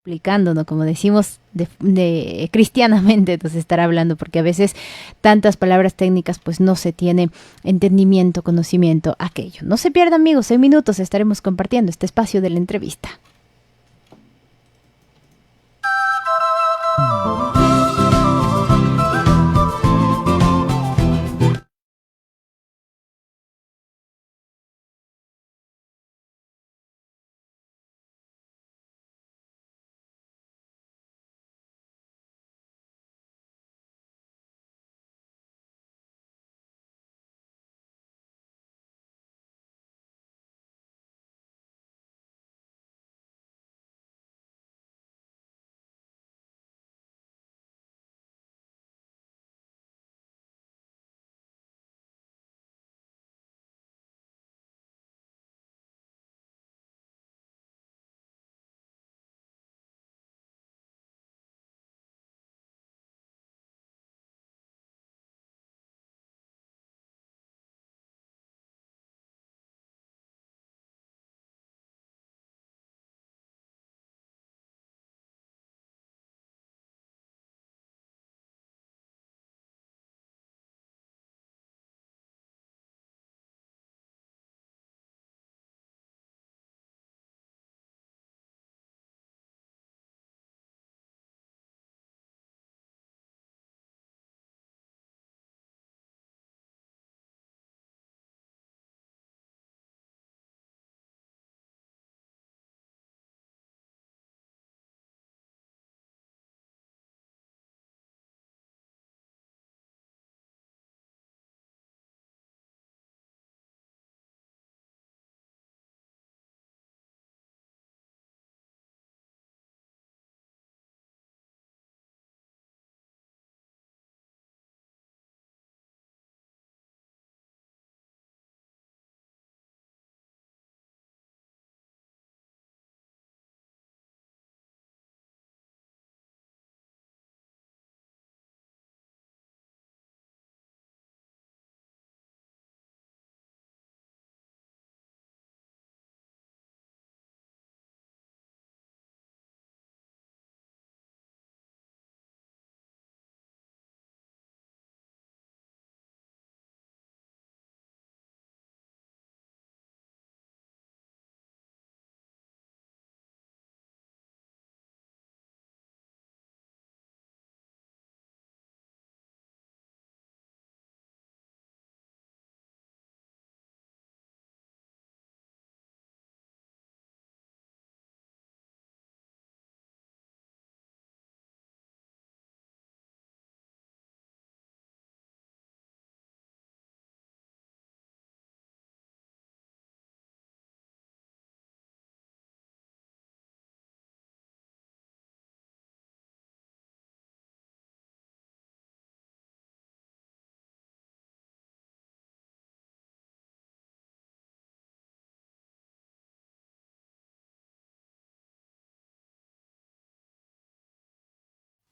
explicándonos, como decimos de cristianamente, entonces estar hablando, porque a veces tantas palabras técnicas, pues no se tiene entendimiento, conocimiento, aquello. No se pierda, amigos, en minutos estaremos compartiendo este espacio de la entrevista.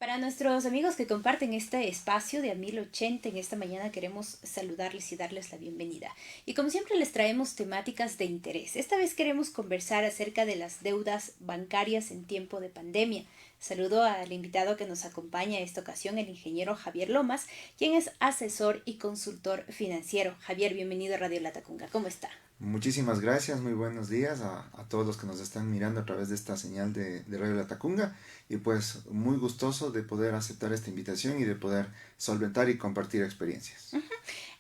Para nuestros amigos que comparten este espacio de a 1080 en esta mañana queremos saludarles y darles la bienvenida. Y como siempre les traemos temáticas de interés. Esta vez queremos conversar acerca de las deudas bancarias en tiempo de pandemia. Saludo al invitado que nos acompaña esta ocasión, el ingeniero Javier Lomas, quien es asesor y consultor financiero. Javier, bienvenido a Radio Latacunga. ¿Cómo está? Muchísimas gracias, muy buenos días a todos los que nos están mirando a través de esta señal de Radio La Tacunga y pues muy gustoso de poder aceptar esta invitación y de poder solventar y compartir experiencias.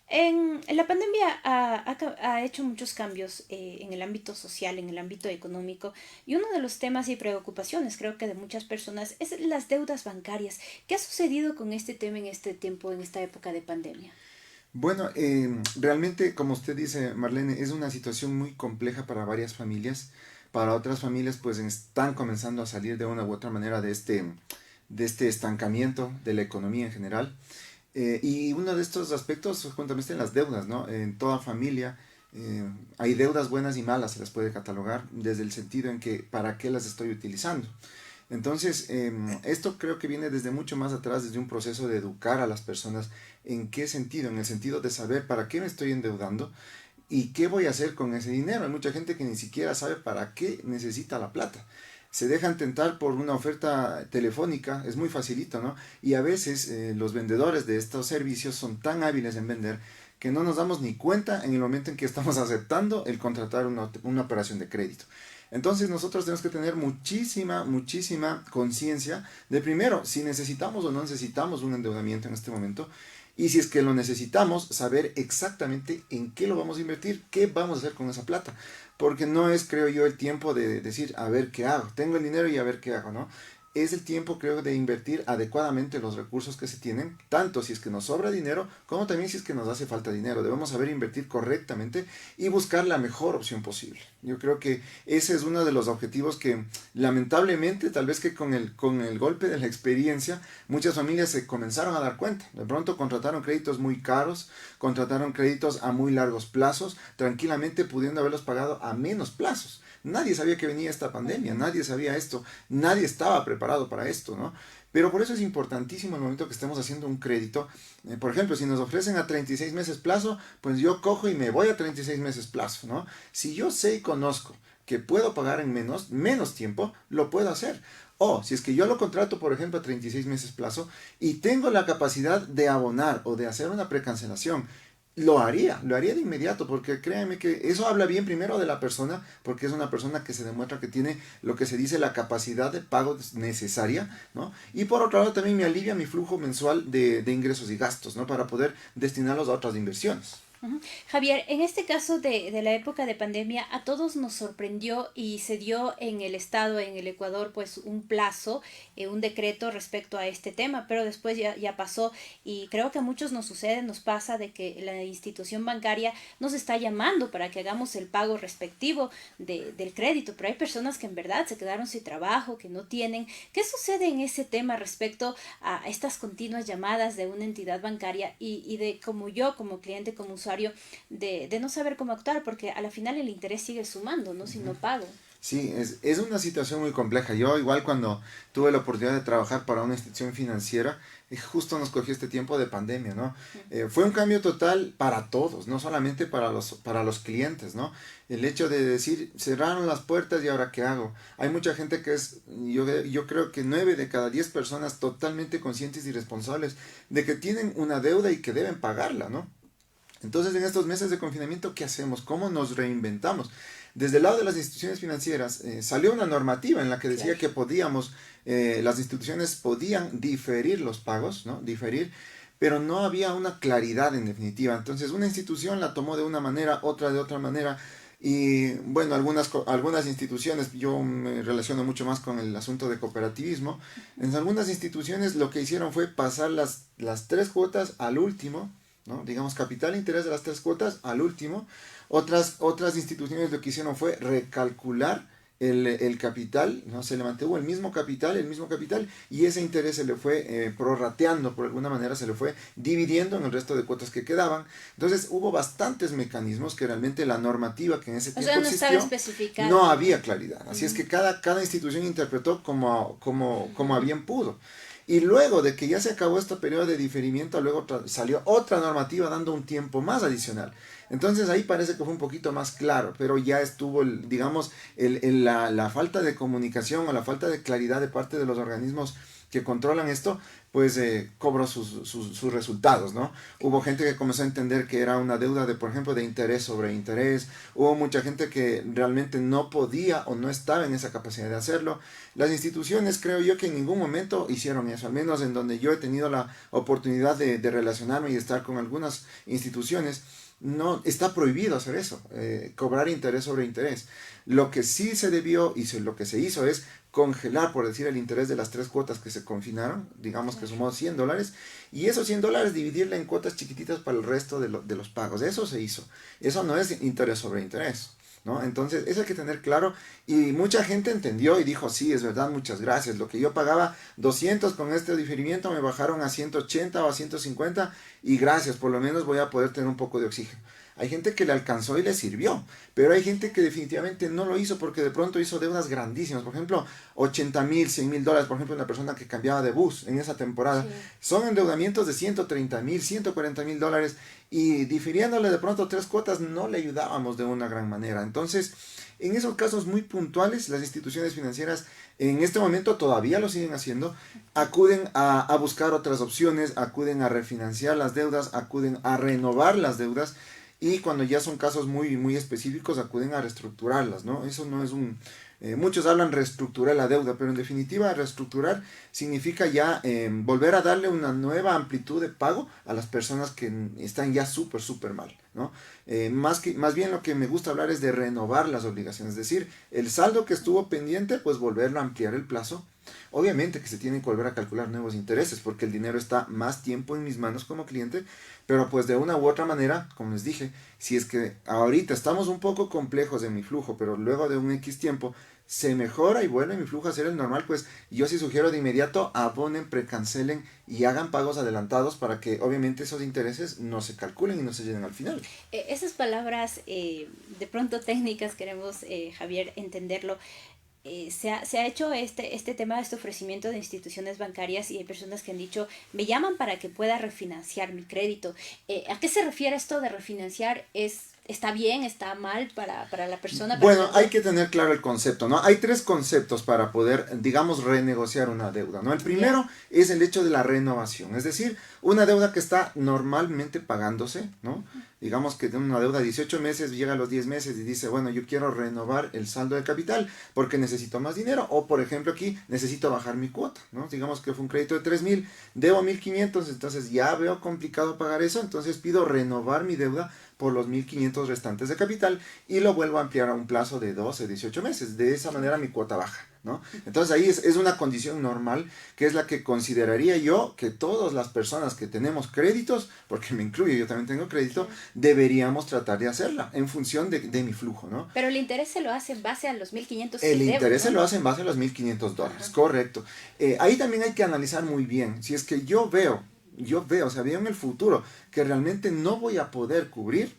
En la pandemia ha hecho muchos cambios en el ámbito social, en el ámbito económico, y uno de los temas y preocupaciones, creo que de muchas personas, es las deudas bancarias. ¿Qué ha sucedido con este tema en este tiempo, en esta época de pandemia? Bueno, realmente, como usted dice, Marlene, es una situación muy compleja para varias familias. Para otras familias, pues están comenzando a salir de una u otra manera de este estancamiento de la economía en general. Y uno de estos aspectos justamente en las deudas, ¿no? En toda familia hay deudas buenas y malas, se las puede catalogar desde el sentido en que para qué las estoy utilizando. Entonces, esto creo que viene desde mucho más atrás, desde un proceso de educar a las personas. ¿En qué sentido? En el sentido de saber para qué me estoy endeudando y qué voy a hacer con ese dinero. Hay mucha gente que ni siquiera sabe para qué necesita la plata. se dejan tentar por una oferta telefónica, es muy facilito, ¿no? Y a veces los vendedores de estos servicios son tan hábiles en vender que no nos damos ni cuenta en el momento en que estamos aceptando el contratar una operación de crédito. Entonces nosotros tenemos que tener muchísima conciencia de primero, si necesitamos o no necesitamos un endeudamiento en este momento, y si es que lo necesitamos, saber exactamente en qué lo vamos a invertir, qué vamos a hacer con esa plata. Porque no es, creo yo, el tiempo de decir, a ver qué hago, tengo el dinero y a ver qué hago, ¿no? Es el tiempo, creo, de invertir adecuadamente los recursos que se tienen, tanto si es que nos sobra dinero, como también si es que nos hace falta dinero. Debemos saber invertir correctamente y buscar la mejor opción posible. Yo creo que ese es uno de los objetivos que, lamentablemente, tal vez que con el golpe de la experiencia, muchas familias se comenzaron a dar cuenta. De pronto contrataron créditos muy caros, contrataron créditos a muy largos plazos, tranquilamente pudiendo haberlos pagado a menos plazos. Nadie sabía que venía esta pandemia, nadie sabía esto, nadie estaba preparado para esto, ¿no? Pero por eso es importantísimo el momento que estemos haciendo un crédito. Por ejemplo, si nos ofrecen a 36 meses plazo, pues yo cojo y me voy a 36 meses plazo, ¿no? Si yo sé y conozco que puedo pagar en menos tiempo, lo puedo hacer. O si es que yo lo contrato, por ejemplo, a 36 meses plazo y tengo la capacidad de abonar o de hacer una precancelación, lo haría de inmediato, porque créanme que eso habla bien primero de la persona, porque es una persona que se demuestra que tiene lo que se dice la capacidad de pago necesaria, ¿no? Y por otro lado también me alivia mi flujo mensual de ingresos y gastos, ¿no? Para poder destinarlos a otras inversiones. Ujú. Javier, en este caso de la época de pandemia, a todos nos sorprendió y se dio en el estado, en el Ecuador, pues un plazo, un decreto respecto a este tema, pero después ya pasó y creo que a muchos nos sucede, nos pasa de que la institución bancaria nos está llamando para que hagamos el pago respectivo del crédito, pero hay personas que en verdad se quedaron sin trabajo, que no tienen. ¿Qué sucede en ese tema respecto a estas continuas llamadas de una entidad bancaria y de como yo, como cliente, como usuario, de no saber cómo actuar, porque a la final el interés sigue sumando, ¿no? Si no pago. Sí, es una situación muy compleja. Yo igual cuando tuve la oportunidad de trabajar para una institución financiera, justo nos cogió este tiempo de pandemia, ¿no? Fue un cambio total para todos, no solamente para los clientes, ¿no? El hecho de decir, cerraron las puertas y ahora qué hago. Hay mucha gente que yo creo que 9 de cada 10 personas totalmente conscientes y responsables de que tienen una deuda y que deben pagarla, ¿no? Entonces, en estos meses de confinamiento, ¿qué hacemos? ¿Cómo nos reinventamos? Desde el lado de las instituciones financieras, salió una normativa en la que decía que las instituciones podían diferir los pagos, ¿no? Diferir, pero no había una claridad en definitiva. Entonces, una institución la tomó de una manera, otra de otra manera. Y bueno, algunas instituciones, yo me relaciono mucho más con el asunto de cooperativismo. En algunas instituciones lo que hicieron fue pasar las tres cuotas al último, ¿no? Digamos, capital e interés de las tres cuotas al último. Otras instituciones lo que hicieron fue recalcular el capital, ¿no? Se le mantuvo el mismo capital, y ese interés se le fue prorrateando, por alguna manera se le fue dividiendo en el resto de cuotas que quedaban. Entonces hubo bastantes mecanismos que realmente la normativa que en ese tiempo No estaba especificada. no había claridad. Así es que cada institución interpretó como bien pudo. Y luego de que ya se acabó este periodo de diferimiento, luego salió otra normativa dando un tiempo más adicional. Entonces ahí parece que fue un poquito más claro, pero ya estuvo, digamos, la falta de comunicación o la falta de claridad de parte de los organismos que controlan esto, pues cobró sus resultados, ¿no? Hubo gente que comenzó a entender que era una deuda de, por ejemplo, de interés sobre interés. Hubo mucha gente que realmente no podía o no estaba en esa capacidad de hacerlo. Las instituciones, creo yo, que en ningún momento hicieron eso, al menos en donde yo he tenido la oportunidad de relacionarme y estar con algunas instituciones. No, está prohibido hacer eso, cobrar interés sobre interés. Lo que sí se debió y lo que se hizo es congelar, por decir, el interés de las tres cuotas que se confinaron, digamos que sumó $100, y esos $100 dividirla en cuotas chiquititas para el resto de los pagos. Eso se hizo. Eso no es interés sobre interés, ¿no? Entonces, eso hay que tener claro, y mucha gente entendió y dijo, sí, es verdad, muchas gracias. Lo que yo pagaba 200 con este diferimiento me bajaron a 180 o a 150, y gracias, por lo menos voy a poder tener un poco de oxígeno. Hay gente que le alcanzó y le sirvió, pero hay gente que definitivamente no lo hizo porque de pronto hizo deudas grandísimas. Por ejemplo, 80,000, 100,000 dólares, por ejemplo, una persona que cambiaba de bus en esa temporada. Sí. Son endeudamientos de 130,000, 140,000 dólares y difiriéndole de pronto 3 cuotas no le ayudábamos de una gran manera. Entonces, en esos casos muy puntuales, las instituciones financieras en este momento todavía lo siguen haciendo, acuden a buscar otras opciones, acuden a refinanciar las deudas, acuden a renovar las deudas y cuando ya son casos muy, muy específicos acuden a reestructurarlas, ¿no? Eso no es un... muchos hablan reestructurar la deuda, pero en definitiva reestructurar significa ya volver a darle una nueva amplitud de pago a las personas que están ya súper, súper mal, ¿no? Más bien lo que me gusta hablar es de renovar las obligaciones, es decir, el saldo que estuvo pendiente, pues volverlo a ampliar el plazo. Obviamente que se tienen que volver a calcular nuevos intereses porque el dinero está más tiempo en mis manos como cliente, pero pues de una u otra manera, como les dije, si es que ahorita estamos un poco complejos en mi flujo, pero luego de un X tiempo se mejora y vuelve mi flujo a ser el normal, pues yo sí sugiero de inmediato abonen, precancelen y hagan pagos adelantados para que obviamente esos intereses no se calculen y no se llenen al final. Esas palabras de pronto técnicas queremos, Javier, entenderlo. Se ha hecho este tema, este ofrecimiento de instituciones bancarias y hay personas que han dicho, me llaman para que pueda refinanciar mi crédito. ¿A qué se refiere esto de refinanciar? ¿Está bien? ¿Está mal para la persona? Bueno, hay que tener claro el concepto, ¿no? Hay 3 conceptos para poder, digamos, renegociar una deuda, ¿no? El primero es el hecho de la renovación, es decir, una deuda que está normalmente pagándose, ¿no? Digamos que tiene una deuda de 18 meses, llega a los 10 meses y dice, bueno, yo quiero renovar el saldo de capital porque necesito más dinero. O, por ejemplo, aquí necesito bajar mi cuota, ¿no? Digamos que fue un crédito de 3,000, debo 1,500, entonces ya veo complicado pagar eso, entonces pido renovar mi deuda por los 1,500 restantes de capital y lo vuelvo a ampliar a un plazo de 12, 18 meses. De esa manera mi cuota baja, ¿no? Entonces ahí es una condición normal que es la que consideraría yo que todas las personas que tenemos créditos, porque me incluyo, yo también tengo crédito, deberíamos tratar de hacerla en función de mi flujo, ¿no? Pero el interés se lo hace en base a los 1,500 El que interés debo, se ¿no? lo hace en base a los 1,500 dólares, Ajá. correcto. Ahí también hay que analizar muy bien, si es que o sea, veo en el futuro que realmente no voy a poder cubrir,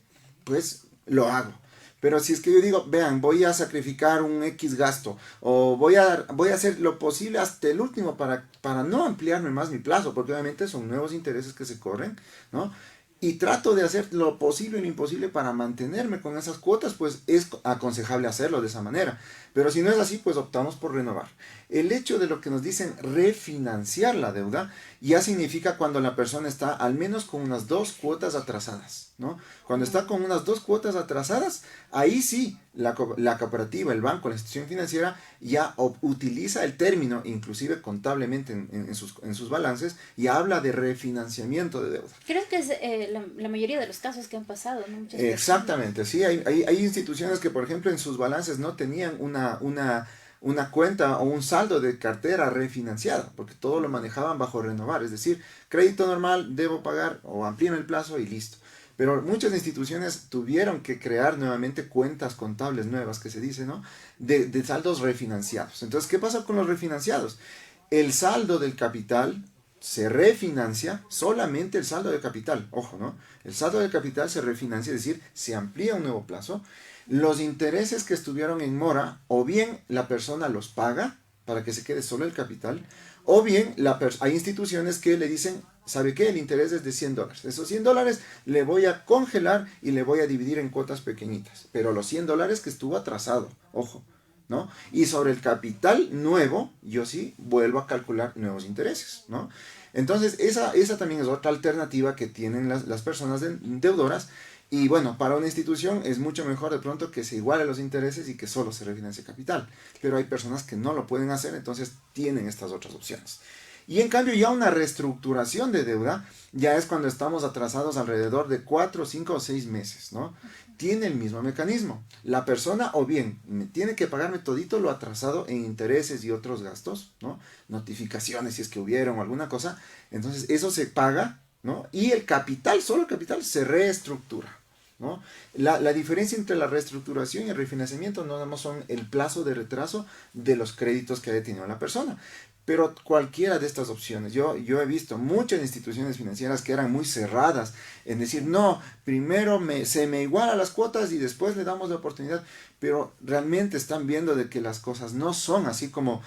pues lo hago. Pero si es que yo digo, vean, voy a sacrificar un X gasto o voy a hacer lo posible hasta el último para no ampliarme más mi plazo, porque obviamente son nuevos intereses que se corren, ¿no? Y trato de hacer lo posible y lo imposible para mantenerme con esas cuotas, pues es aconsejable hacerlo de esa manera. Pero si no es así, pues optamos por renovar. El hecho de lo que nos dicen refinanciar la deuda ya significa cuando la persona está al menos con unas 2 cuotas atrasadas, ¿no? Cuando está con unas 2 cuotas atrasadas, ahí sí la cooperativa, el banco, la institución financiera ya utiliza el término, inclusive contablemente en sus balances, y habla de refinanciamiento de deuda. Creo que es la mayoría de los casos que han pasado, ¿no? Muchas personas. Exactamente, sí, hay instituciones que, por ejemplo, en sus balances no tenían una cuenta o un saldo de cartera refinanciada, porque todo lo manejaban bajo renovar, es decir, crédito normal, debo pagar o amplíen el plazo y listo. Pero muchas instituciones tuvieron que crear nuevamente cuentas contables nuevas, que se dice, ¿no? De saldos refinanciados. Entonces, ¿qué pasa con los refinanciados? El saldo del capital se refinancia, solamente el saldo de capital, ojo, ¿no? El saldo de capital se refinancia, es decir, se amplía un nuevo plazo. Los intereses que estuvieron en mora, o bien la persona los paga para que se quede solo el capital, o bien hay instituciones que le dicen, ¿sabe qué? El interés es de 100 dólares. Esos 100 dólares le voy a congelar y le voy a dividir en cuotas pequeñitas, pero los 100 dólares que estuvo atrasado, ojo, ¿no? Y sobre el capital nuevo, yo sí vuelvo a calcular nuevos intereses, ¿no? Entonces, esa también es otra alternativa que tienen las personas deudoras. Y bueno, para una institución es mucho mejor de pronto que se igualen los intereses y que solo se refinancie capital. Pero hay personas que no lo pueden hacer, entonces tienen estas otras opciones. Y en cambio ya una reestructuración de deuda ya es cuando estamos atrasados alrededor de 4, 5 o 6 meses, ¿no? Tiene el mismo mecanismo. La persona o bien tiene que pagarme todito lo atrasado en intereses y otros gastos, ¿no? Notificaciones si es que hubieron o alguna cosa. Entonces eso se paga, ¿no? Y el capital, solo el capital, se reestructura, ¿no? La diferencia entre la reestructuración y el refinanciamiento no nada más son el plazo de retraso de los créditos que haya tenido la persona. pero cualquiera de estas opciones. Yo he visto muchas instituciones financieras que eran muy cerradas en decir, no, primero se me iguala las cuotas y después le damos la oportunidad, pero realmente están viendo de que las cosas no son así como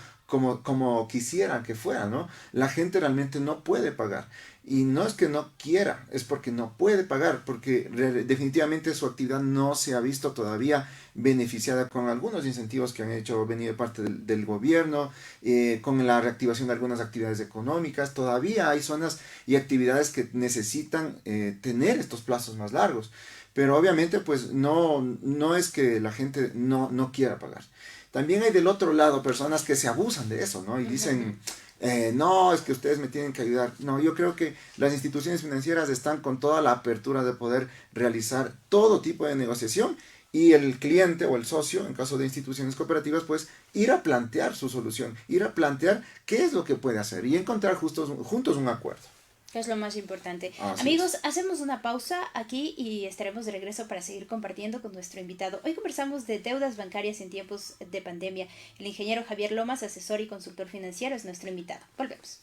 quisieran que fueran, ¿no? La gente realmente no puede pagar. Y no es que no quiera, es porque no puede pagar, porque definitivamente su actividad no se ha visto todavía beneficiada con algunos incentivos que han hecho venir de parte del gobierno, con la reactivación de algunas actividades económicas. Todavía hay zonas y actividades que necesitan tener estos plazos más largos. Pero obviamente pues no es que la gente no quiera pagar. También hay del otro lado personas que se abusan de eso, ¿no? Y dicen, no, es que ustedes me tienen que ayudar. No, yo creo que las instituciones financieras están con toda la apertura de poder realizar todo tipo de negociación y el cliente o el socio, en caso de instituciones cooperativas, pues ir a plantear su solución, ir a plantear qué es lo que puede hacer y encontrar juntos un acuerdo. Es lo más importante. Así Amigos, es. hacemos una pausa aquí y estaremos de regreso para seguir compartiendo con nuestro invitado. Hoy conversamos de deudas bancarias en tiempos de pandemia. El ingeniero Javier Lomas, asesor y consultor financiero, es nuestro invitado. Volvemos.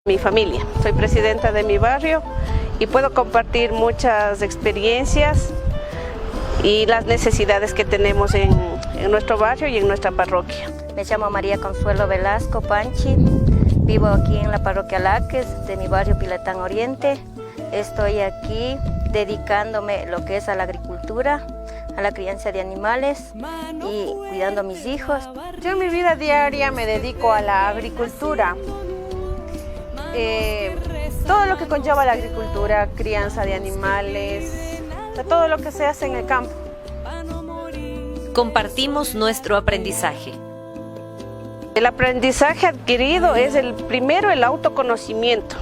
Mi familia. Soy presidenta de mi barrio y puedo compartir muchas experiencias y las necesidades que tenemos en nuestro barrio y en nuestra parroquia. Me llamo María Consuelo Velasco Panchi, vivo aquí en la parroquia Laques de mi barrio Pilatán Oriente. Estoy aquí dedicándome lo que es a la agricultura, a la crianza de animales y cuidando a mis hijos. Yo en mi vida diaria me dedico a la agricultura. Todo lo que conlleva la agricultura, crianza de animales, todo lo que se hace en el campo. Compartimos nuestro aprendizaje. El aprendizaje adquirido es el autoconocimiento,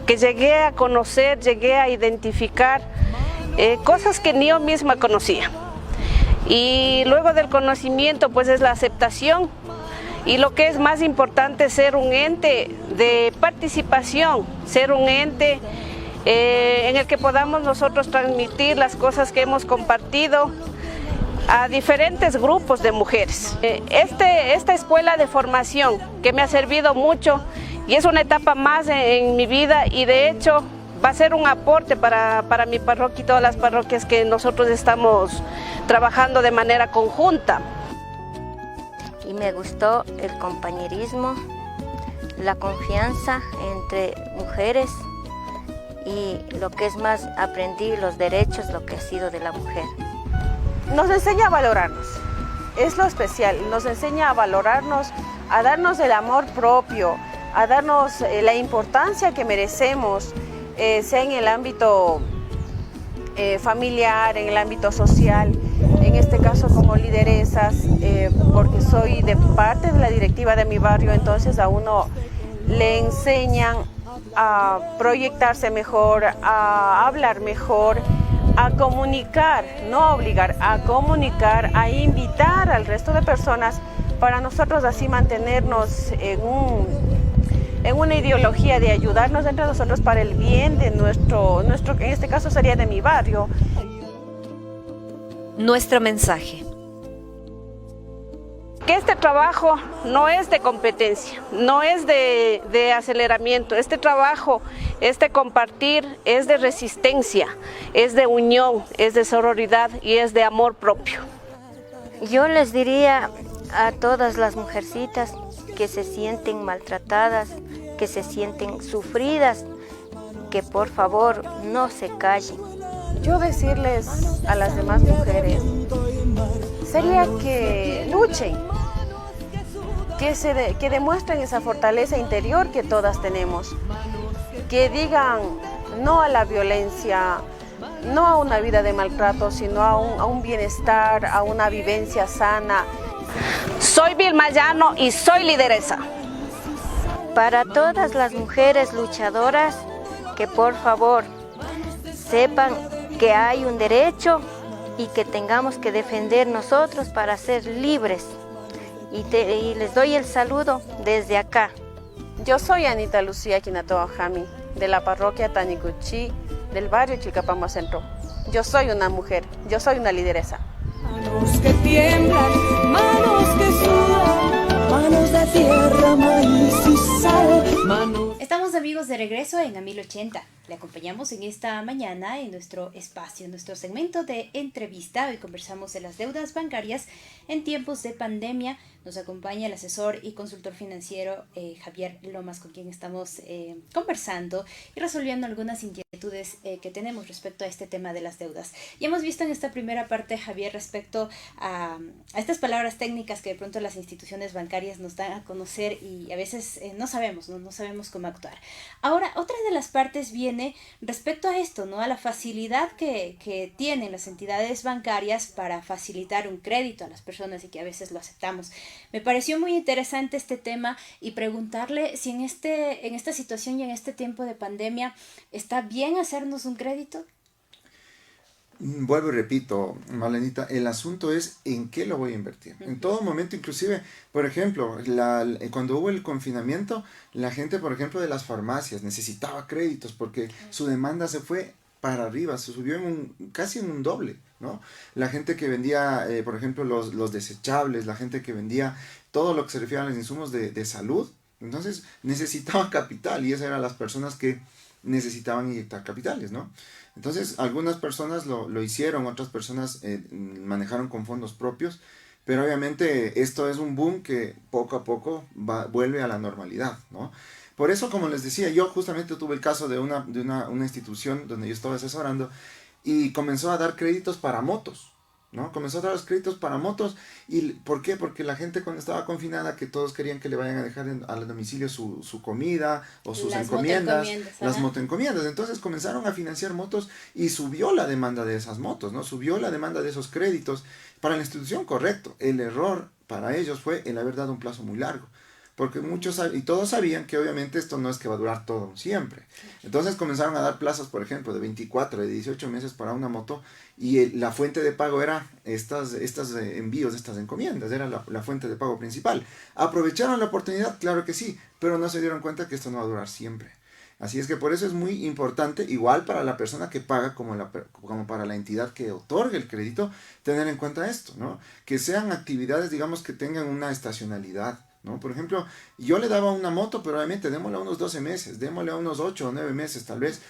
que llegué a conocer, llegué a identificar cosas que ni yo misma conocía. Y luego del conocimiento pues es la aceptación. Y lo que es más importante, ser un ente de participación, ser un ente en el que podamos nosotros transmitir las cosas que hemos compartido a diferentes grupos de mujeres. Esta escuela de formación que me ha servido mucho y es una etapa más en mi vida y de hecho va a ser un aporte para mi parroquia y todas las parroquias que nosotros estamos trabajando de manera conjunta. Y me gustó el compañerismo, la confianza entre mujeres y lo que es más, aprendí los derechos, lo que ha sido de la mujer. Nos enseña a valorarnos, es lo especial, nos enseña a valorarnos, a darnos el amor propio, a darnos la importancia que merecemos, sea en el ámbito familiar, en el ámbito social, en este caso como lideresas, porque soy de parte de la directiva de mi barrio, entonces a uno le enseñan a proyectarse mejor, a hablar mejor, a comunicar, no obligar, a comunicar, a invitar al resto de personas para nosotros así mantenernos en una ideología de ayudarnos entre nosotros para el bien de nuestro, en este caso sería de mi barrio. Nuestro mensaje. Que este trabajo no es de competencia, no es de aceleramiento. Este trabajo es de compartir, es de resistencia, es de unión, es de sororidad y es de amor propio. Yo les diría a todas las mujercitas que se sienten maltratadas, que se sienten sufridas, que por favor no se callen. Yo decirles a las demás mujeres sería que luchen, que demuestren esa fortaleza interior que todas tenemos, que digan no a la violencia, no a una vida de maltrato, sino a un bienestar, a una vivencia sana. Soy Vilma Llano y soy lideresa. Para todas las mujeres luchadoras, que por favor sepan que hay un derecho y que tengamos que defender nosotros para ser libres. Y les doy el saludo desde acá. Yo soy Anita Lucía Quinatoa Jami, de la parroquia Taniguchi, del barrio Chilcapamo Centro. Yo soy una mujer, yo soy una lideresa. Manos que tiemblan, manos que sudan, manos de tierra, maíz y sal, manos... Estamos amigos de regreso en A 1080. Le acompañamos en esta mañana en nuestro espacio, en nuestro segmento de entrevista. Hoy conversamos de las deudas bancarias en tiempos de pandemia. Nos acompaña el asesor y consultor financiero Javier Lomas, con quien estamos conversando y resolviendo algunas inquietudes que tenemos respecto a este tema de las deudas. Y hemos visto en esta primera parte, Javier, respecto a estas palabras técnicas que de pronto las instituciones bancarias nos dan a conocer y a veces no sabemos cómo actuar. Ahora, otra de las partes viene respecto a esto, ¿no? A la facilidad que tienen las entidades bancarias para facilitar un crédito a las personas y que a veces lo aceptamos. Me pareció muy interesante este tema y preguntarle si en esta situación y en este tiempo de pandemia está bien hacernos un crédito. Vuelvo y repito, Marlenita, el asunto es en qué lo voy a invertir. En todo momento, inclusive, por ejemplo, cuando hubo el confinamiento, la gente, por ejemplo, de las farmacias necesitaba créditos porque su demanda se fue para arriba, se subió casi en un doble, ¿no? La gente que vendía, por ejemplo, los desechables, la gente que vendía todo lo que se refiere a los insumos de salud, entonces necesitaba capital y esas eran las personas que necesitaban inyectar capitales, ¿no? Entonces, algunas personas lo hicieron, otras personas manejaron con fondos propios, pero obviamente esto es un boom que poco a poco vuelve a la normalidad, ¿no? Por eso, como les decía, yo justamente tuve el caso de una institución donde yo estaba asesorando y comenzó a dar créditos para motos, ¿no? Comenzó a dar los créditos para motos. ¿Y por qué? Porque la gente cuando estaba confinada, que todos querían que le vayan a dejar al domicilio su comida o sus encomiendas, las motoencomiendas. Entonces comenzaron a financiar motos y subió la demanda de esas motos, ¿no? Subió la demanda de esos créditos. Para la institución, correcto. El error para ellos fue el haber dado un plazo muy largo. Porque muchos y todos sabían que obviamente esto no es que va a durar todo siempre. Entonces comenzaron a dar plazos, por ejemplo, de 24, de 18 meses para una moto y la fuente de pago era estos envíos, estas encomiendas, era la fuente de pago principal. ¿Aprovecharon la oportunidad? Claro que sí, pero no se dieron cuenta que esto no va a durar siempre. Así es que por eso es muy importante, igual para la persona que paga como para la entidad que otorga el crédito, tener en cuenta esto, ¿no? Que sean actividades, digamos, que tengan una estacionalidad, ¿no? Por ejemplo, yo le daba una moto, pero obviamente démosle a unos 12 meses, démosle a unos 8 o 9 meses tal vez,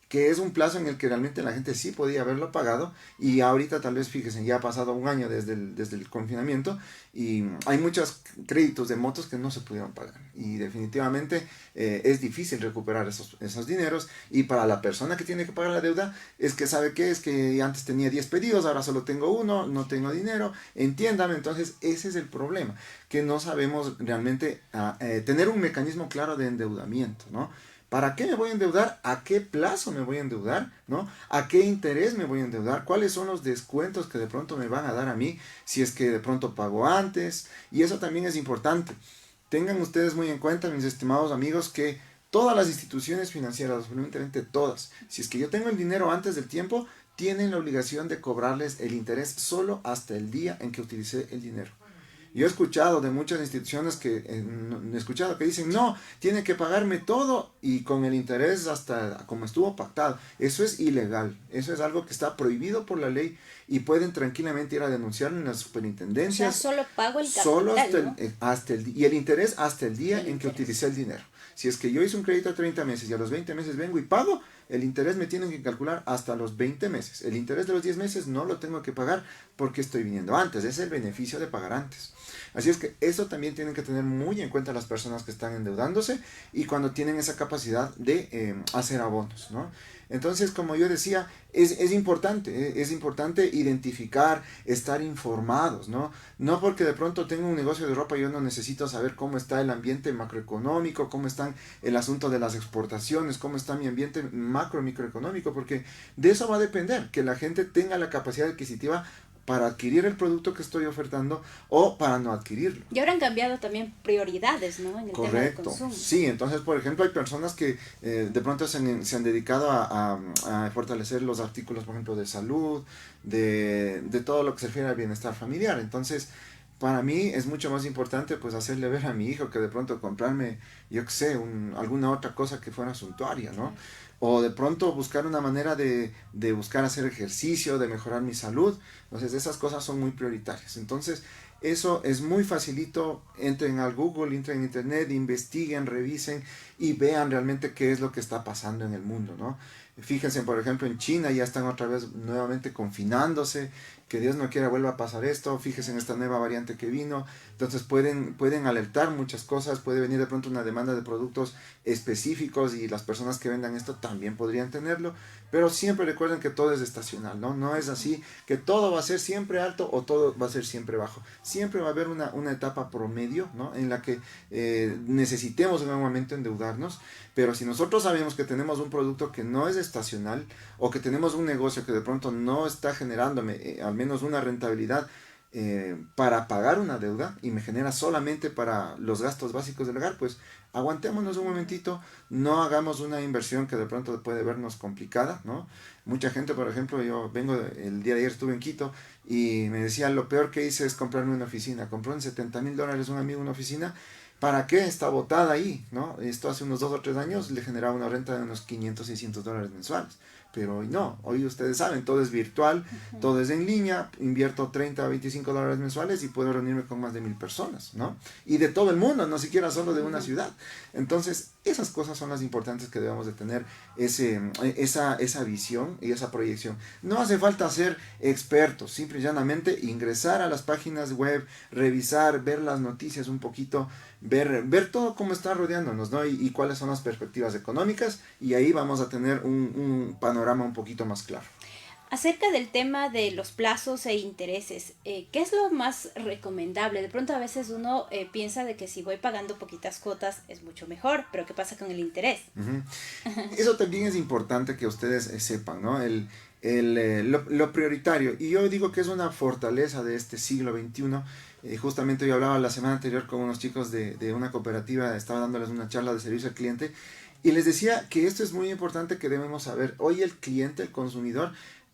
que es un plazo en el que realmente la gente sí podía haberlo pagado y ahorita tal vez, fíjense, ya ha pasado un año desde el confinamiento y hay muchos créditos de motos que no se pudieron pagar y definitivamente es difícil recuperar esos dineros y para la persona que tiene que pagar la deuda es que sabe que es que antes tenía 10 pedidos, ahora solo tengo uno, no tengo dinero, entiéndame, entonces ese es el problema, que no sabemos realmente tener un mecanismo claro de endeudamiento, ¿no? ¿Para qué me voy a endeudar? ¿A qué plazo me voy a endeudar? ¿No? ¿A qué interés me voy a endeudar? ¿Cuáles son los descuentos que de pronto me van a dar a mí si es que de pronto pago antes? Y eso también es importante. Tengan ustedes muy en cuenta, mis estimados amigos, que todas las instituciones financieras, absolutamente todas, si es que yo tengo el dinero antes del tiempo, tienen la obligación de cobrarles el interés solo hasta el día en que utilicé el dinero. Yo he escuchado de muchas instituciones que dicen, no, tiene que pagarme todo y con el interés hasta como estuvo pactado. Eso es ilegal, eso es algo que está prohibido por la ley y pueden tranquilamente ir a denunciarlo en las superintendencias. O sea, solo pago el capital, solo ¿no? Y el interés hasta el día en que utilicé el dinero. Si es que yo hice un crédito a 30 meses y a los 20 meses vengo y pago, el interés me tienen que calcular hasta los 20 meses. El interés de los 10 meses no lo tengo que pagar porque estoy viniendo antes. Ese es el beneficio de pagar antes. Así es que eso también tienen que tener muy en cuenta las personas que están endeudándose y cuando tienen esa capacidad de hacer abonos, ¿no? Entonces, como yo decía, es importante identificar, estar informados, ¿no? No porque de pronto tengo un negocio de ropa, yo no necesito saber cómo está el ambiente macroeconómico, cómo está el asunto de las exportaciones, cómo está mi ambiente microeconómico, porque de eso va a depender, que la gente tenga la capacidad adquisitiva para adquirir el producto que estoy ofertando o para no adquirirlo. Y ahora han cambiado también prioridades, ¿no? En el tema del consumo. Sí, entonces, por ejemplo, hay personas que de pronto se han dedicado a fortalecer los artículos, por ejemplo, de salud, de todo lo que se refiere al bienestar familiar. Entonces, para mí es mucho más importante pues hacerle ver a mi hijo que de pronto comprarme, yo qué sé, alguna otra cosa que fuera suntuaria, ¿no? O de pronto buscar una manera de buscar hacer ejercicio, de mejorar mi salud. Entonces esas cosas son muy prioritarias. Entonces eso es muy facilito. Entren al Google, entren en internet, investiguen, revisen y vean realmente qué es lo que está pasando en el mundo, ¿no? Fíjense, por ejemplo, en China ya están otra vez nuevamente confinándose, que Dios no quiera vuelva a pasar esto. Fíjense en esta nueva variante que vino. Entonces pueden alertar muchas cosas, puede venir de pronto una demanda de productos específicos y las personas que vendan esto también podrían tenerlo, pero siempre recuerden que todo es estacional, ¿no? No es así que todo va a ser siempre alto o todo va a ser siempre bajo. Siempre va a haber una etapa promedio, ¿no? En la que necesitemos en algún momento endeudarnos, pero si nosotros sabemos que tenemos un producto que no es estacional o que tenemos un negocio que de pronto no está generándome al menos una rentabilidad para pagar una deuda y me genera solamente para los gastos básicos del hogar, pues aguantémonos un momentito, no hagamos una inversión que de pronto puede vernos complicada, ¿no? Mucha gente, por ejemplo, el día de ayer estuve en Quito y me decía, lo peor que hice es comprarme una oficina. Compró en $70,000 un amigo una oficina. ¿Para qué? Está botada ahí, ¿no? Esto hace unos 2 o 3 años le generaba una renta de unos $500, $600 mensuales. Pero hoy no, hoy ustedes saben, todo es virtual, todo es en línea, invierto $30 a $25 mensuales y puedo reunirme con más de 1,000 personas, ¿no? Y de todo el mundo, no siquiera solo de una ciudad. Entonces, esas cosas son las importantes que debemos de tener, esa visión y esa proyección. No hace falta ser expertos, simple y llanamente ingresar a las páginas web, revisar, ver las noticias un poquito, ver todo cómo está rodeándonos, ¿no? Y cuáles son las perspectivas económicas, y ahí vamos a tener un panorama un poquito más claro. Acerca del tema de los plazos e intereses, ¿qué es lo más recomendable? De pronto a veces uno piensa de que si voy pagando poquitas cuotas es mucho mejor, pero ¿qué pasa con el interés? Eso también es importante que ustedes sepan, ¿no? Lo prioritario, y yo digo que es una fortaleza de este siglo XXI. Justamente yo hablaba la semana anterior con unos chicos de una cooperativa, estaba dándoles una charla de servicio al cliente, y les decía que esto es muy importante que debemos saber. Hoy el cliente, el consumidor,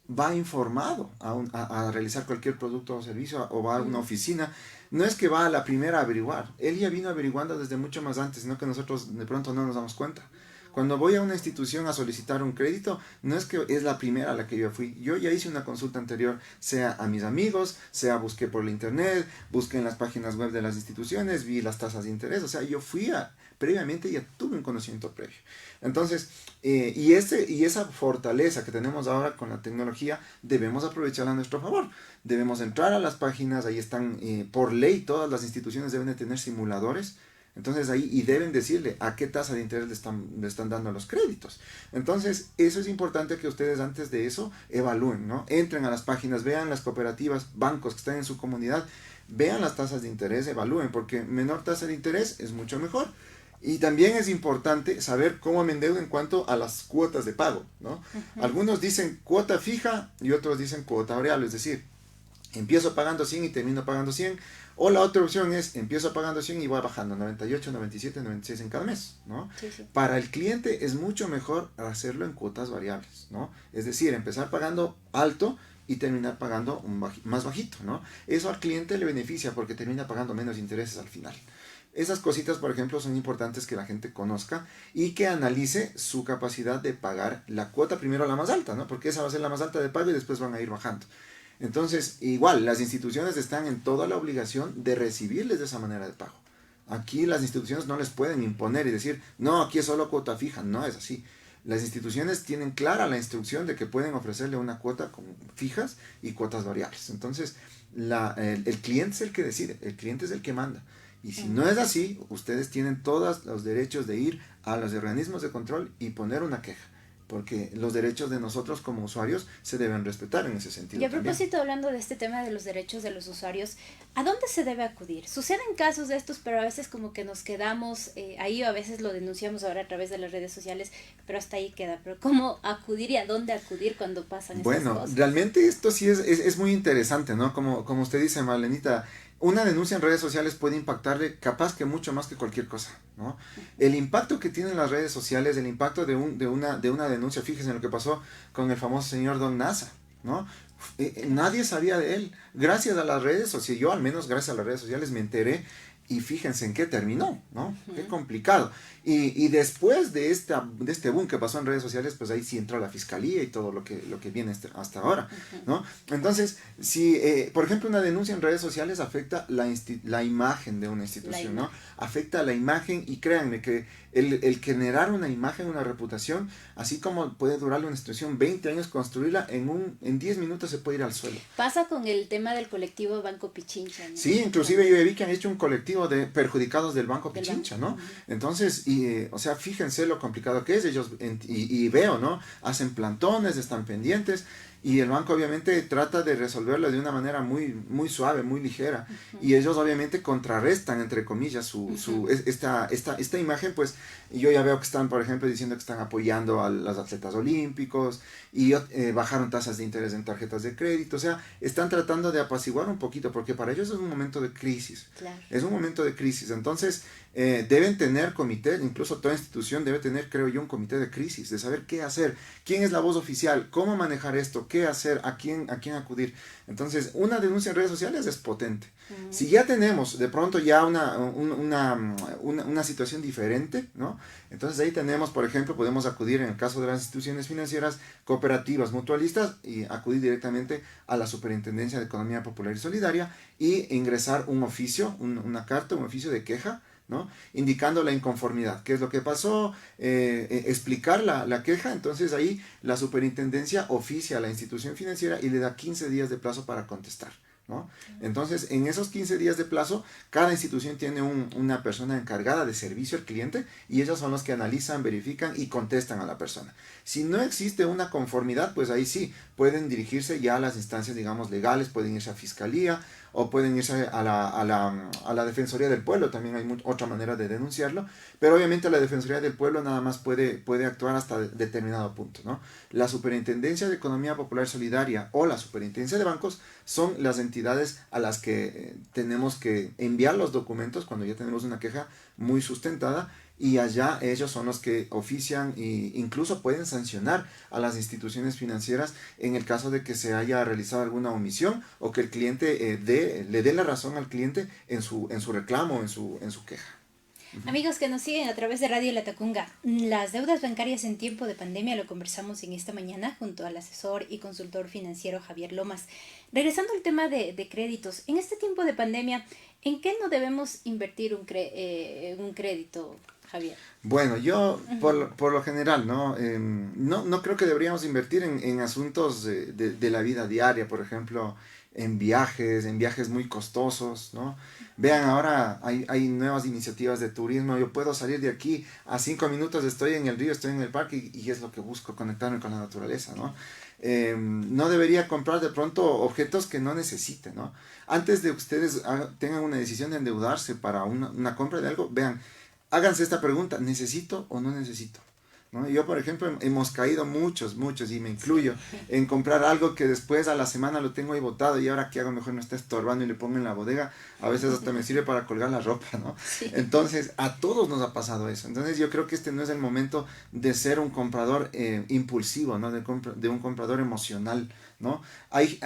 va informado a realizar cualquier producto o servicio, o va a una oficina. No es que va a la primera a averiguar, él ya vino averiguando desde mucho más antes, no que nosotros de pronto no nos damos cuenta. Cuando voy a una institución a solicitar un crédito, no es que es la primera a la que yo fui. Yo ya hice una consulta anterior, sea a mis amigos, sea busqué por la internet, busqué en las páginas web de las instituciones, vi las tasas de interés. O sea, yo previamente ya tuve un conocimiento previo. Entonces, y esa fortaleza que tenemos ahora con la tecnología, debemos aprovecharla a nuestro favor. Debemos entrar a las páginas, ahí están, por ley, todas las instituciones deben de tener simuladores. Entonces ahí, y deben decirle a qué tasa de interés le están dando los créditos. Entonces, eso es importante que ustedes antes de eso evalúen, ¿no? Entren a las páginas, vean las cooperativas, bancos que están en su comunidad, vean las tasas de interés, evalúen, porque menor tasa de interés es mucho mejor. Y también es importante saber cómo me endeudo en cuanto a las cuotas de pago, ¿no? Algunos dicen cuota fija y otros dicen cuota variable, es decir, empiezo pagando 100 y termino pagando 100. O la otra opción es, empiezo pagando 100 y voy bajando 98, 97, 96 en cada mes, ¿no? Sí. Para el cliente es mucho mejor hacerlo en cuotas variables, ¿no? Es decir, empezar pagando alto y terminar pagando más bajito, ¿no? Eso al cliente le beneficia porque termina pagando menos intereses al final. Esas cositas, por ejemplo, son importantes que la gente conozca y que analice su capacidad de pagar la cuota primero la más alta, ¿no? Porque esa va a ser la más alta de pago y después van a ir bajando. Entonces, igual, las instituciones están en toda la obligación de recibirles de esa manera de pago. Aquí las instituciones no les pueden imponer y decir, no, aquí es solo cuota fija. No es así. Las instituciones tienen clara la instrucción de que pueden ofrecerle una cuota con fijas y cuotas variables. Entonces, el cliente es el que decide, el cliente es el que manda. Y si no es así, ustedes tienen todos los derechos de ir a los organismos de control y poner una queja. porque los derechos de nosotros como usuarios se deben respetar en ese sentido. Y a también. propósito, hablando de este tema de los derechos de los usuarios, ¿a dónde se debe acudir? Suceden casos de estos, pero a veces como que nos quedamos ahí, o a veces lo denunciamos ahora a través de las redes sociales, pero hasta ahí queda. Pero ¿cómo acudir y a dónde acudir cuando pasan estas cosas? Bueno, realmente esto sí es muy interesante, ¿no? Como usted dice, Marlenita, una denuncia en redes sociales puede impactarle capaz que mucho más que cualquier cosa, ¿no? El impacto que tienen las redes sociales, el impacto de una denuncia, fíjense en lo que pasó con el famoso señor Don Nasa, ¿no? Nadie sabía de él. Gracias a las redes sociales, yo al menos gracias a las redes sociales me enteré y fíjense en qué terminó, ¿no? Qué complicado. Y después de este boom que pasó en redes sociales, pues ahí sí entró la fiscalía y todo lo que viene hasta ahora, ¿no? Entonces, si, por ejemplo, una denuncia en redes sociales afecta la imagen de una institución, ¿no? Afecta la imagen y créanme que el generar una imagen, una reputación, así como puede durarle una institución 20 años, construirla en 10 minutos se puede ir al suelo. Pasa con el tema del colectivo Banco Pichincha, ¿no? Sí, inclusive yo vi que han hecho un colectivo de perjudicados del Banco Pichincha, ¿no? Entonces, o sea, fíjense lo complicado que es, ellos, y veo, ¿no? Hacen plantones, están pendientes, y el banco obviamente trata de resolverlo de una manera muy, muy suave, muy ligera, y ellos obviamente contrarrestan, entre comillas, esta imagen, pues, yo ya veo que están, por ejemplo, diciendo que están apoyando a los atletas olímpicos, y bajaron tasas de interés en tarjetas de crédito, o sea, están tratando de apaciguar un poquito, porque para ellos es un momento de crisis, Claro. es un momento de crisis, entonces deben tener comité, incluso toda institución debe tener, creo yo, un comité de crisis, de saber qué hacer, quién es la voz oficial, cómo manejar esto, qué hacer, a quién acudir. Entonces, una denuncia en redes sociales es potente. Si ya tenemos de pronto ya una situación diferente, ¿no? Entonces ahí tenemos, por ejemplo, podemos acudir en el caso de las instituciones financieras, cooperativas, mutualistas, y acudir directamente a la Superintendencia de Economía Popular y Solidaria y ingresar un oficio, una carta, un oficio de queja, ¿no? Indicando la inconformidad, qué es lo que pasó, explicar la queja. Entonces ahí la superintendencia oficia a la institución financiera y le da 15 días de plazo para contestar, ¿no? Entonces en esos 15 días de plazo cada institución tiene una persona encargada de servicio al cliente y ellos son los que analizan, verifican y contestan a la persona. Si no existe una conformidad, pues ahí sí pueden dirigirse ya a las instancias, digamos, legales, pueden irse a fiscalía o pueden irse a la Defensoría del Pueblo, también hay otra manera de denunciarlo, pero obviamente la Defensoría del Pueblo nada más puede actuar hasta determinado punto, ¿no? La Superintendencia de Economía Popular Solidaria o la Superintendencia de Bancos son las entidades a las que tenemos que enviar los documentos cuando ya tenemos una queja muy sustentada, y allá ellos son los que ofician e incluso pueden sancionar a las instituciones financieras en el caso de que se haya realizado alguna omisión o que el cliente le dé la razón al cliente en su reclamo, en su queja. Amigos que nos siguen a través de Radio La Tacunga, las deudas bancarias en tiempo de pandemia lo conversamos en esta mañana junto al asesor y consultor financiero Javier Lomas. Regresando al tema de créditos, en este tiempo de pandemia, ¿en qué no debemos invertir un crédito, Javier? Bueno, yo por lo general no creo que deberíamos invertir en asuntos de la vida diaria, por ejemplo, en viajes muy costosos, ¿no? Vean, ahora hay nuevas iniciativas de turismo, yo puedo salir de aquí, a 5 minutos estoy en el río, estoy en el parque y es lo que busco, conectarme con la naturaleza, ¿no? No debería comprar de pronto objetos que no necesiten, ¿no? Antes de ustedes tengan una decisión de endeudarse para una compra de algo, vean, háganse esta pregunta, ¿necesito o no necesito? ¿No? Yo, por ejemplo, hemos caído muchos, y me incluyo, en comprar algo que después a la semana lo tengo ahí botado y ahora qué hago, mejor no está estorbando y le pongo en la bodega, a veces hasta me sirve para colgar la ropa, ¿no? Sí. Entonces, a todos nos ha pasado eso. Entonces, yo creo que este no es el momento de ser un comprador impulsivo, ¿no? De un comprador emocional, ¿no?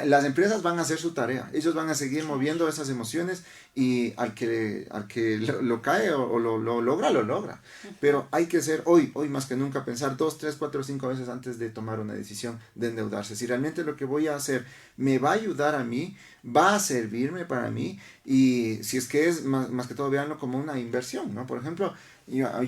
Las empresas van a hacer su tarea, ellos van a seguir moviendo esas emociones y al que lo cae o lo logra, pero hay que ser hoy más que nunca pensar 2, 3, 4, 5 veces antes de tomar una decisión de endeudarse. Si realmente lo que voy a hacer me va a ayudar a mí, va a servirme para mí, y si es que es más que todo, véanlo como una inversión, ¿no? Por ejemplo,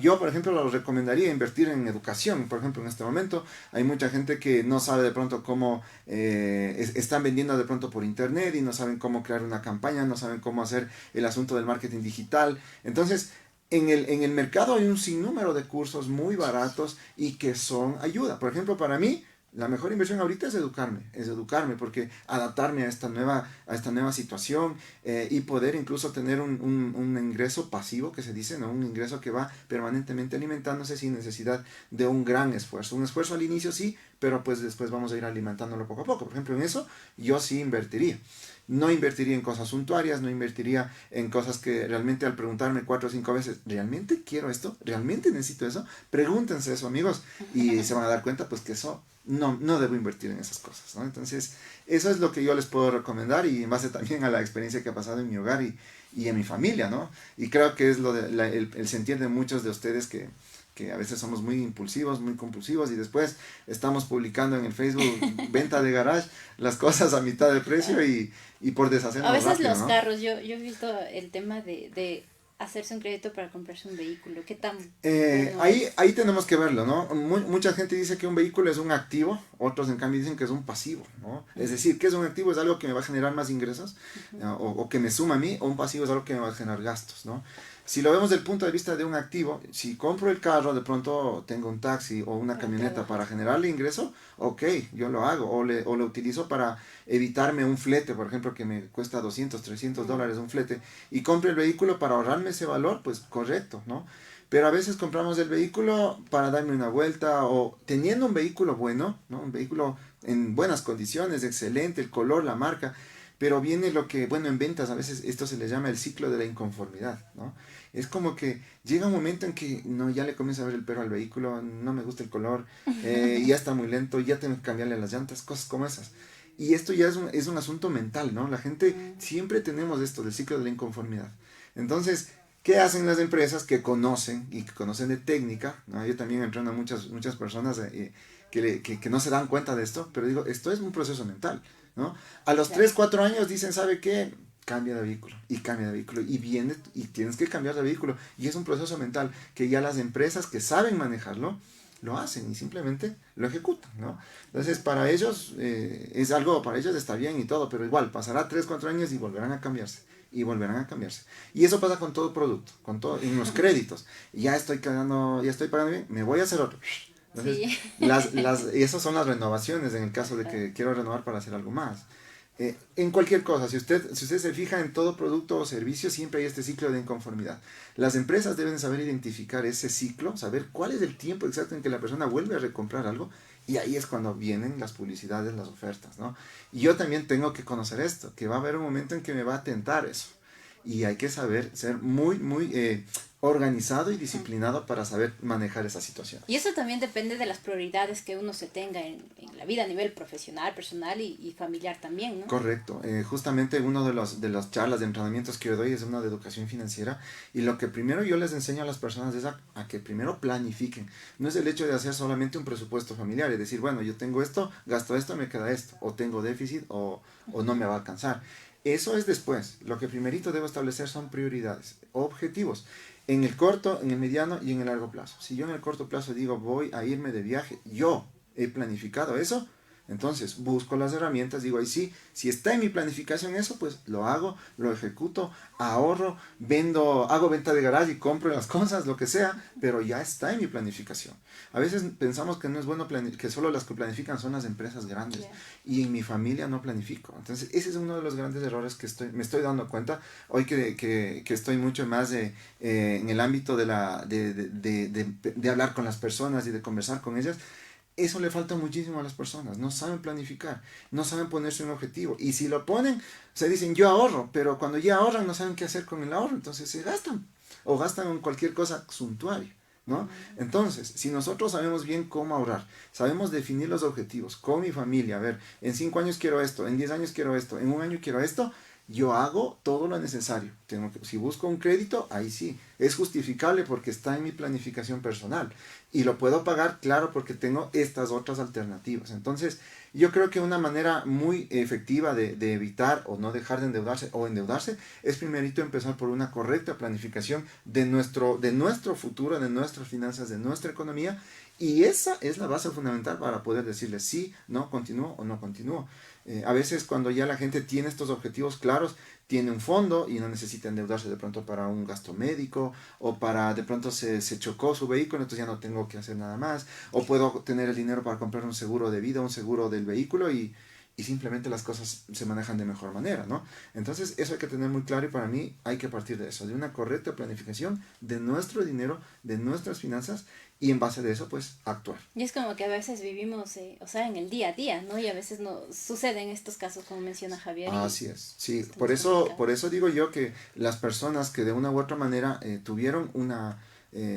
yo por ejemplo los recomendaría invertir en educación. Por ejemplo, en este momento hay mucha gente que no sabe de pronto cómo están vendiendo de pronto por internet y no saben cómo crear una campaña, no saben cómo hacer el asunto del marketing digital. Entonces En el mercado hay un sinnúmero de cursos muy baratos y que son ayuda. Por ejemplo, para mí, la mejor inversión ahorita es educarme, porque adaptarme a esta nueva situación y poder incluso tener un ingreso pasivo, que se dice, ¿no? Un ingreso que va permanentemente alimentándose sin necesidad de un gran esfuerzo. Un esfuerzo al inicio sí, pero pues después vamos a ir alimentándolo poco a poco. Por ejemplo, en eso yo sí invertiría. No invertiría en cosas suntuarias, no invertiría en cosas que realmente al preguntarme 4 o 5 veces, ¿realmente quiero esto? ¿Realmente necesito eso? Pregúntense eso, amigos, y se van a dar cuenta pues que eso no debo invertir en esas cosas, ¿no? Entonces, eso es lo que yo les puedo recomendar y en base también a la experiencia que ha pasado en mi hogar y en mi familia, ¿no? Y creo que es el sentir de muchos de ustedes que a veces somos muy impulsivos, muy compulsivos y después estamos publicando en el Facebook venta de garage, las cosas a mitad de precio y por deshacernos A veces rápido, los ¿no? carros, yo he visto el tema de hacerse un crédito para comprarse un vehículo. ¿Qué tan bueno es? Ahí tenemos que verlo, ¿no? Mucha gente dice que un vehículo es un activo, otros en cambio dicen que es un pasivo, ¿no? Es decir, ¿qué es un activo? Es algo que me va a generar más ingresos o que me suma a mí, o un pasivo es algo que me va a generar gastos, ¿no? Si lo vemos desde el punto de vista de un activo, si compro el carro, de pronto tengo un taxi o una camioneta para generarle ingreso, ok, yo lo hago, o lo utilizo para evitarme un flete, por ejemplo, que me cuesta $200, $300 un flete, y compro el vehículo para ahorrarme ese valor, pues correcto, ¿no? Pero a veces compramos el vehículo para darme una vuelta, o teniendo un vehículo bueno, ¿no? Un vehículo en buenas condiciones, excelente, el color, la marca, pero viene lo que, bueno, en ventas a veces esto se le llama el ciclo de la inconformidad, ¿no? Es como que llega un momento en que no, ya le comienza a ver el pero al vehículo, no me gusta el color, ya está muy lento, ya tengo que cambiarle las llantas, cosas como esas. Y esto ya es un asunto mental, ¿no? La gente siempre tenemos esto del ciclo de la inconformidad. Entonces, ¿qué hacen las empresas que conocen y que conocen de técnica? ¿No? Yo también entreno a muchas personas que no se dan cuenta de esto, pero digo, esto es un proceso mental, ¿no? A los 3, 4 años dicen, ¿sabe qué? Cambia de vehículo y viene y tienes que cambiar de vehículo y es un proceso mental que ya las empresas que saben manejarlo lo hacen y simplemente lo ejecutan, ¿no? Entonces para ellos es algo, para ellos está bien y todo, pero igual pasará 3, 4 años y volverán a cambiarse y volverán a cambiarse. Y eso pasa con todo producto, con todo, en los créditos. Ya estoy pagando bien, me voy a hacer otro. Entonces, sí. Esas son las renovaciones en el caso de que quiero renovar para hacer algo más. En cualquier cosa, si usted se fija en todo producto o servicio, siempre hay este ciclo de inconformidad. Las empresas deben saber identificar ese ciclo, saber cuál es el tiempo exacto en que la persona vuelve a recomprar algo, y ahí es cuando vienen las publicidades, las ofertas, ¿no? Y yo también tengo que conocer esto, que va a haber un momento en que me va a tentar eso. Y hay que saber ser muy, muy organizado y disciplinado para saber manejar esa situación. Y eso también depende de las prioridades que uno se tenga en la vida a nivel profesional, personal y familiar también, ¿no? Correcto. Justamente uno de las charlas de entrenamientos que yo doy es una de educación financiera, y lo que primero yo les enseño a las personas es a que primero planifiquen. No es el hecho de hacer solamente un presupuesto familiar, es decir, bueno, yo tengo esto, gasto esto, me queda esto, o tengo déficit o no me va a alcanzar. Eso es después. Lo que primerito debo establecer son prioridades, objetivos, en el corto, en el mediano y en el largo plazo. Si yo en el corto plazo digo voy a irme de viaje, yo he planificado eso, entonces busco las herramientas, digo ahí sí, si está en mi planificación eso, pues lo hago, lo ejecuto, ahorro, hago venta de garage y compro las cosas, lo que sea, pero ya está en mi planificación. A veces pensamos que no es bueno que solo las que planifican son las empresas grandes, y en mi familia no planifico. Entonces ese es uno de los grandes errores que me estoy dando cuenta hoy que estoy mucho más en el ámbito de hablar con las personas y de conversar con ellas. Eso le falta muchísimo a las personas, no saben planificar, no saben ponerse un objetivo, y si lo ponen, se dicen yo ahorro, pero cuando ya ahorran no saben qué hacer con el ahorro, entonces se gastan, o gastan en cualquier cosa suntuaria, ¿no? Entonces, si nosotros sabemos bien cómo ahorrar, sabemos definir los objetivos con mi familia, a ver, en 5 años quiero esto, en 10 años quiero esto, en 1 año quiero esto, yo hago todo lo necesario. Si busco un crédito, ahí sí, es justificable porque está en mi planificación personal y lo puedo pagar, claro, porque tengo estas otras alternativas. Entonces, yo creo que una manera muy efectiva de evitar o no dejar de endeudarse o endeudarse es primerito empezar por una correcta planificación de nuestro futuro, de nuestras finanzas, de nuestra economía, Y esa es la base fundamental para poder decirle sí, no, continúo o no continúo. A veces cuando ya la gente tiene estos objetivos claros, tiene un fondo y no necesita endeudarse de pronto para un gasto médico o para de pronto se chocó su vehículo, entonces ya no tengo que hacer nada más. O puedo tener el dinero para comprar un seguro de vida, un seguro del vehículo y simplemente las cosas se manejan de mejor manera, ¿no? Entonces eso hay que tener muy claro y para mí hay que partir de eso, de una correcta planificación de nuestro dinero, de nuestras finanzas y en base de eso pues actuar. Y es como que a veces vivimos, o sea, en el día a día, ¿no? Y a veces no suceden estos casos como menciona Javier. Así es, sí, es por muy eso, complicado. por eso digo yo que las personas que de una u otra manera tuvieron una,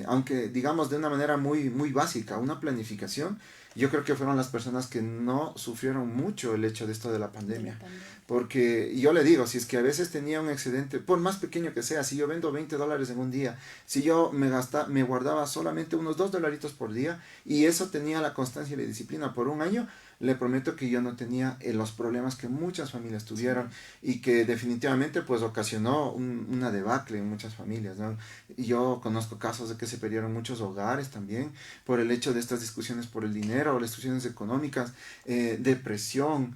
aunque digamos de una manera muy, muy básica, una planificación, yo creo que fueron las personas que no sufrieron mucho el hecho de esto de la pandemia. Porque yo le digo, si es que a veces tenía un excedente, por más pequeño que sea, si yo vendo $20 en un día, si yo me guardaba solamente unos $2 por día y eso tenía la constancia y la disciplina por un año, le prometo que yo no tenía los problemas que muchas familias tuvieron y que definitivamente pues ocasionó una debacle en muchas familias, ¿no? Y yo conozco casos de que se perdieron muchos hogares también por el hecho de estas discusiones por el dinero, las discusiones económicas, depresión,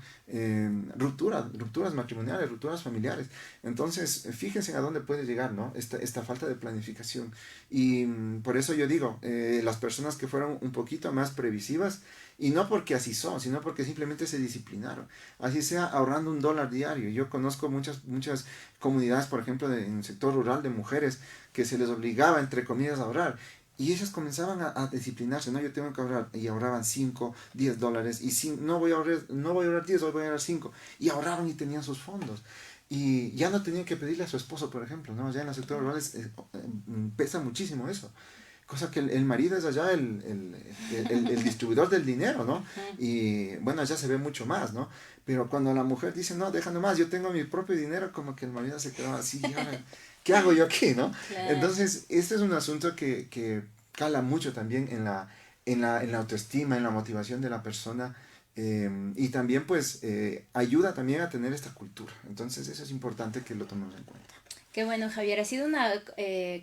rupturas matrimoniales, rupturas familiares. Entonces, fíjense a dónde puede llegar, ¿no? Esta falta de planificación. Y por eso yo digo, las personas que fueron un poquito más previsivas, y no porque así son, sino porque simplemente se disciplinaron. Así sea ahorrando $1 diario. Yo conozco muchas comunidades, por ejemplo, en el sector rural de mujeres que se les obligaba, entre comillas, a ahorrar. Y ellas comenzaban a disciplinarse, ¿no? Yo tengo que ahorrar, y ahorraban $5, $10, y no voy a ahorrar 10, hoy voy a ahorrar 5. Y ahorraban y tenían sus fondos. Y ya no tenían que pedirle a su esposo, por ejemplo, ¿no? Ya en el sector rural pesa muchísimo eso. Cosa que el marido es allá el distribuidor del dinero, ¿no? Y bueno, allá se ve mucho más, ¿no? Pero cuando la mujer dice, no, deja nomás, yo tengo mi propio dinero, como que el marido se quedaba así, ¿qué hago yo aquí, no? Claro. Entonces, este es un asunto que cala mucho también en la autoestima, en la motivación de la persona, y también pues ayuda también a tener esta cultura. Entonces, eso es importante que lo tomemos en cuenta. Qué bueno, Javier. Ha sido una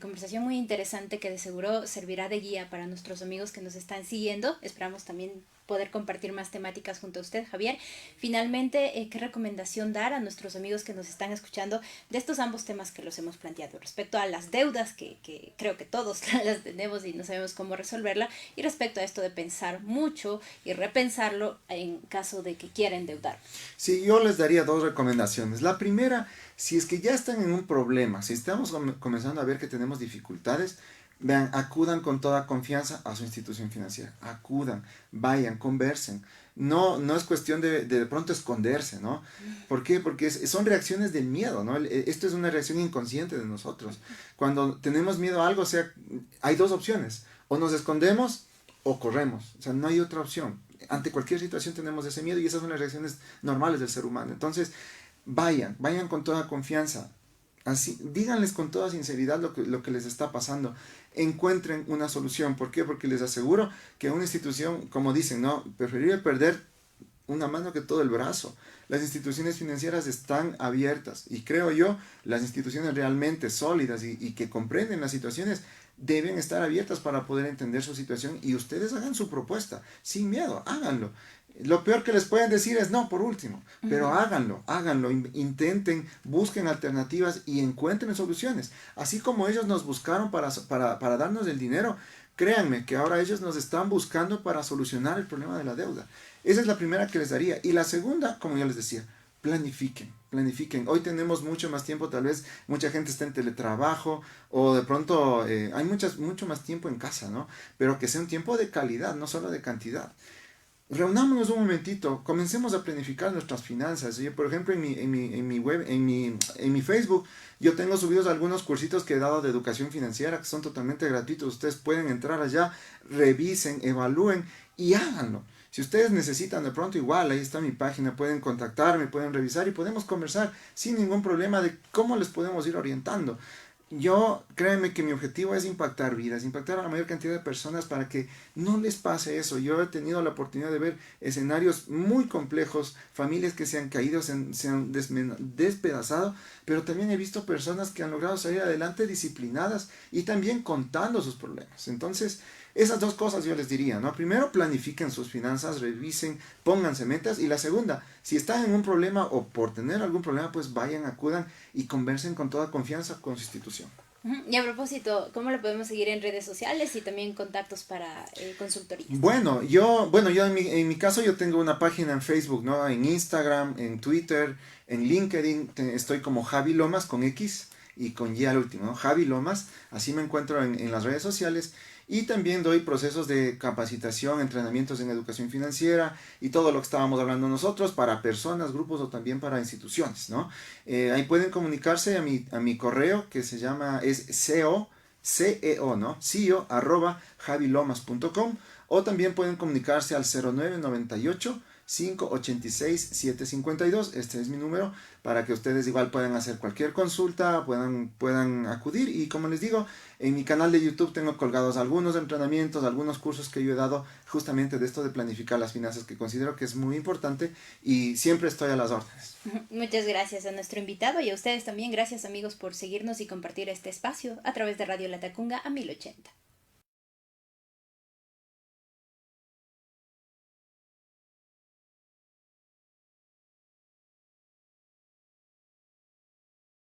conversación muy interesante que de seguro servirá de guía para nuestros amigos que nos están siguiendo. Esperamos también poder compartir más temáticas junto a usted, Javier. Finalmente, ¿qué recomendación dar a nuestros amigos que nos están escuchando de estos ambos temas que los hemos planteado? Respecto a las deudas, que creo que todos las tenemos y no sabemos cómo resolverla, y respecto a esto de pensar mucho y repensarlo en caso de que quiera endeudar. Sí, yo les daría 2 recomendaciones. La primera, si es que ya están en un problema, si estamos comenzando a ver que tenemos dificultades, vean, acudan con toda confianza a su institución financiera. Acudan, vayan, conversen. No es cuestión de pronto esconderse, ¿no? ¿Por qué? Porque son reacciones del miedo, ¿no? Esto es una reacción inconsciente de nosotros. Cuando tenemos miedo a algo, o sea, hay 2 opciones. O nos escondemos o corremos. O sea, no hay otra opción. Ante cualquier situación tenemos ese miedo y esas son las reacciones normales del ser humano. Entonces, vayan con toda confianza. Así, díganles con toda sinceridad lo que les está pasando. Encuentren una solución. ¿Por qué? Porque les aseguro que una institución, como dicen, no, preferible perder una mano que todo el brazo. Las instituciones financieras están abiertas y creo yo, las instituciones realmente sólidas y que comprenden las situaciones deben estar abiertas para poder entender su situación y ustedes hagan su propuesta, sin miedo, háganlo. Lo peor que les pueden decir es no, por último, pero háganlo, intenten, busquen alternativas y encuentren soluciones. Así como ellos nos buscaron para darnos el dinero, créanme que ahora ellos nos están buscando para solucionar el problema de la deuda. Esa es la primera que les daría. Y la segunda, como ya les decía, planifiquen. Hoy tenemos mucho más tiempo, tal vez mucha gente está en teletrabajo o de pronto hay mucho más tiempo en casa, ¿no? Pero que sea un tiempo de calidad, no solo de cantidad. Reunámonos un momentito, comencemos a planificar nuestras finanzas. Yo, por ejemplo, en mi Facebook, yo tengo subidos algunos cursitos que he dado de educación financiera que son totalmente gratuitos. Ustedes pueden entrar allá, revisen, evalúen y háganlo. Si ustedes necesitan de pronto igual, ahí está mi página, pueden contactarme, pueden revisar y podemos conversar sin ningún problema de cómo les podemos ir orientando. Yo, créanme que mi objetivo es impactar vidas, impactar a la mayor cantidad de personas para que no les pase eso. Yo he tenido la oportunidad de ver escenarios muy complejos, familias que se han caído, se han despedazado, pero también he visto personas que han logrado salir adelante disciplinadas y también contando sus problemas. Entonces, Esas dos cosas yo les diría, ¿no? Primero, planifiquen sus finanzas, revisen, pónganse metas. Y la segunda, si están en un problema o por tener algún problema, pues vayan, acudan y conversen con toda confianza con su institución. Y a propósito, ¿cómo lo podemos seguir en redes sociales y también contactos para consultorías? Bueno, yo en mi caso yo tengo una página en Facebook, ¿no? En Instagram, en Twitter, en LinkedIn, estoy como Javi Lomas con X y con Y al último, ¿no? Javi Lomas, así me encuentro en las redes sociales. Y también doy procesos de capacitación, entrenamientos en educación financiera y todo lo que estábamos hablando nosotros para personas, grupos o también para instituciones, ¿no? Ahí pueden comunicarse a mi correo que es CEO, ¿no? CEO@javilomas.com, o también pueden comunicarse al 0998 586 752. Este es mi número para que ustedes igual puedan hacer cualquier consulta, puedan acudir. Y como les digo, en mi canal de YouTube tengo colgados algunos entrenamientos, algunos cursos que yo he dado justamente de esto de planificar las finanzas, que considero que es muy importante y siempre estoy a las órdenes. Muchas gracias a nuestro invitado y a ustedes también. Gracias, amigos, por seguirnos y compartir este espacio a través de Radio La Tacunga a 1080.